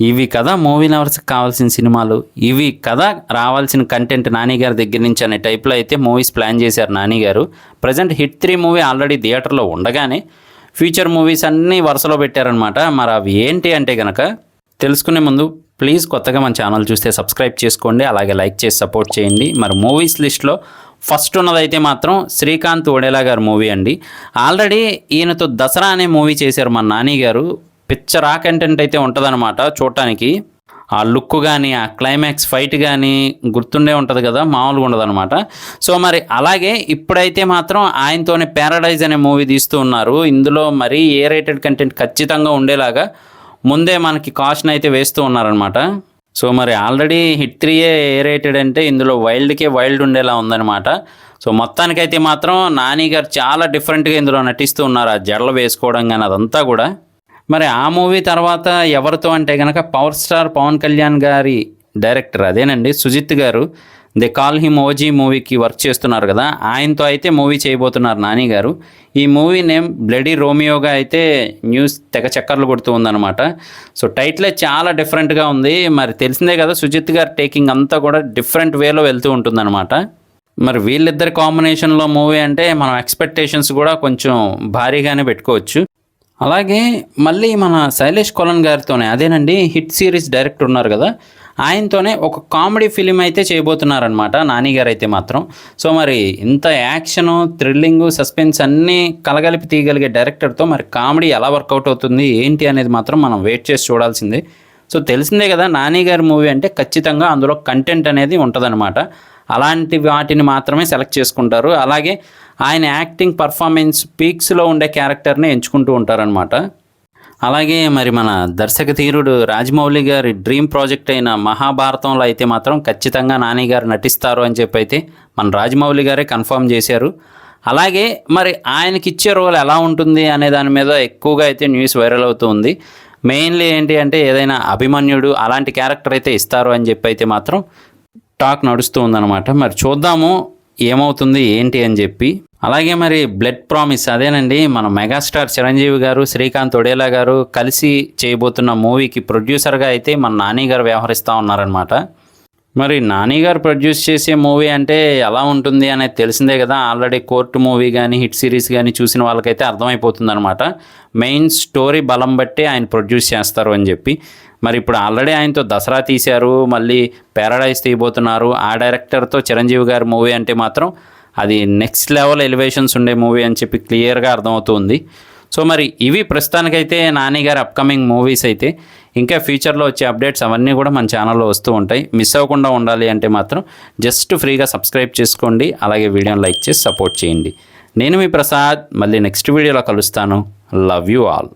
ఇవి కదా మూవీ లవర్స్కి కావాల్సిన సినిమాలు, ఇవి కదా రావాల్సిన కంటెంట్ నాని గారి దగ్గర నుంచి అనే టైప్లో అయితే మూవీస్ ప్లాన్ చేశారు నాని గారు. ప్రజెంట్ హిట్ 3 మూవీ ఆల్రెడీ థియేటర్లో ఉండగానే ఫ్యూచర్ మూవీస్ అన్నీ వరుసలో పెట్టారనమాట. మరి అవి ఏంటి అంటే కనుక తెలుసుకునే ముందు ప్లీజ్ కొత్తగా మన ఛానల్ చూస్తే సబ్స్క్రైబ్ చేసుకోండి, అలాగే లైక్ చేసి సపోర్ట్ చేయండి. మరి మూవీస్ లిస్ట్లో ఫస్ట్ ఉన్నదైతే మాత్రం శ్రీకాంత్ ఒడేలా గారి మూవీ అండి. ఆల్రెడీ ఈయనతో దసరా అనే మూవీ చేశారు మన నాని గారు. పిక్చర్ కంటెంట్ అయితే ఉంటుందన్నమాట చూడటానికి. ఆ లుక్ కానీ ఆ క్లైమాక్స్ ఫైట్ కానీ గుర్తుండే ఉంటుంది కదా, మామూలుగా ఉండదు అనమాట. సో మరి అలాగే ఇప్పుడైతే మాత్రం ఆయనతోనే ప్యారడైజ్ అనే మూవీ తీస్తూ ఉన్నారు. ఇందులో మరీ ఏ రేటెడ్ కంటెంట్ ఖచ్చితంగా ఉండేలాగా ముందే మనకి కాషన్ అయితే వేస్తూ ఉన్నారనమాట. సో మరి ఆల్రెడీ హిట్ 3 ఏ రేటెడ్ అంటే ఇందులో వైల్డ్కే వైల్డ్ ఉండేలా ఉందన్నమాట. సో మొత్తానికైతే మాత్రం నాని గారు చాలా డిఫరెంట్గా ఇందులో నటిస్తూ ఉన్నారు. ఆ జడలు వేసుకోవడం కానీ అదంతా కూడా. మరి ఆ మూవీ తర్వాత ఎవరితో అంటే కనుక పవర్ స్టార్ పవన్ కళ్యాణ్ గారి డైరెక్టర్ అదేనండి సుజిత్ గారు, దే కాల్ హిమ్ ఓజీ మూవీకి వర్క్ చేస్తున్నారు కదా, ఆయనతో అయితే మూవీ చేయబోతున్నారు నాని గారు. ఈ మూవీ నేమ్ బ్లడీ రోమియోగా అయితే న్యూస్ తెగ చక్కర్లు కొడుతూ ఉందన్నమాట. సో టైటిలే చాలా డిఫరెంట్గా ఉంది. మరి తెలిసిందే కదా సుజిత్ గారు టేకింగ్ అంతా కూడా డిఫరెంట్ వేలో వెళ్తూ ఉంటుందన్నమాట. మరి వీళ్ళిద్దరి కాంబినేషన్లో మూవీ అంటే మనం ఎక్స్పెక్టేషన్స్ కూడా కొంచెం భారీగానే పెట్టుకోవచ్చు. అలాగే మళ్ళీ మన శైలేష్ కొలన్ గారితోనే అదేనండి హిట్ సిరీస్ డైరెక్టర్ ఉన్నారు కదా, ఆయనతోనే ఒక కామెడీ ఫిలిం అయితే చేయబోతున్నారనమాట నాని గారు అయితే మాత్రం. సో మరి ఇంత యాక్షను థ్రిల్లింగు సస్పెన్స్ అన్నీ కలగలిపి తీయగలిగే డైరెక్టర్తో మరి కామెడీ ఎలా వర్కౌట్ అవుతుంది ఏంటి అనేది మాత్రం మనం వెయిట్ చేసి చూడాల్సిందే. సో తెలిసిందే కదా నాని గారి మూవీ అంటే ఖచ్చితంగా అందులో కంటెంట్ అనేది ఉంటుందన్నమాట. అలాంటి వాటిని మాత్రమే సెలెక్ట్ చేసుకుంటారు. అలాగే ఆయన యాక్టింగ్ పర్ఫార్మెన్స్ పీక్స్లో ఉండే క్యారెక్టర్ని ఎంచుకుంటూ ఉంటారనమాట. అలాగే మరి మన దర్శక ధీరుడు రాజమౌళి గారి డ్రీమ్ ప్రాజెక్ట్ అయిన మహాభారతంలో అయితే మాత్రం ఖచ్చితంగా నాని గారు నటిస్తారు అని చెప్పి అయితే మన రాజమౌళి గారే కన్ఫర్మ్ చేశారు. అలాగే మరి ఆయనకి ఇచ్చే రోల్ ఎలా ఉంటుంది అనే దాని మీద ఎక్కువగా అయితే న్యూస్ వైరల్ అవుతూ ఉంది. మెయిన్లీ ఏంటి అంటే ఏదైనా అభిమన్యుడు అలాంటి క్యారెక్టర్ అయితే ఇస్తారు అని చెప్పి అయితే మాత్రం టాక్ నడుస్తూ ఉందన్నమాట. మరి చూద్దాము ఏమవుతుంది ఏంటి అని చెప్పి. అలాగే మరి బ్లడ్ ప్రామిస్ అదేనండి మన మెగాస్టార్ చిరంజీవి గారు శ్రీకాంత్ ఒడేలా గారు కలిసి చేయబోతున్న మూవీకి ప్రొడ్యూసర్గా అయితే మన నాని గారు వ్యవహరిస్తూ ఉన్నారనమాట. మరి నాని గారు ప్రొడ్యూస్ చేసే మూవీ అంటే ఎలా ఉంటుంది అనేది తెలిసిందే కదా. ఆల్రెడీ కోర్టు మూవీ కానీ హిట్ సిరీస్ కానీ చూసిన వాళ్ళకైతే అర్థమైపోతుంది అనమాట. మెయిన్ స్టోరీ బలం బట్టి ఆయన ప్రొడ్యూస్ చేస్తారు అని చెప్పి. మరి ఇప్పుడు ఆల్రెడీ ఆయనతో దసరా తీశారు, మళ్ళీ ప్యారడైజ్ తీయబోతున్నారు. ఆ డైరెక్టర్తో చిరంజీవి గారి మూవీ అంటే మాత్రం అది నెక్స్ట్ లెవెల్ ఎలివేషన్స్ ఉండే మూవీ అని చెప్పి క్లియర్గా అర్థమవుతుంది. సో మరి ఇవి ప్రస్తుతానికైతే నాని గారి అప్కమింగ్ మూవీస్ అయితే. ఇంకా ఫ్యూచర్లో వచ్చే అప్డేట్స్ అవన్నీ కూడా మన ఛానల్లో వస్తూ ఉంటాయి. మిస్ అవ్వకుండా ఉండాలి అంటే మాత్రం జస్ట్ ఫ్రీగా సబ్స్క్రైబ్ చేసుకోండి, అలాగే వీడియోని లైక్ చేసి సపోర్ట్ చేయండి. నేను మీ ప్రసాద్, మళ్ళీ నెక్స్ట్ వీడియోలో కలుస్తాను. Love you all.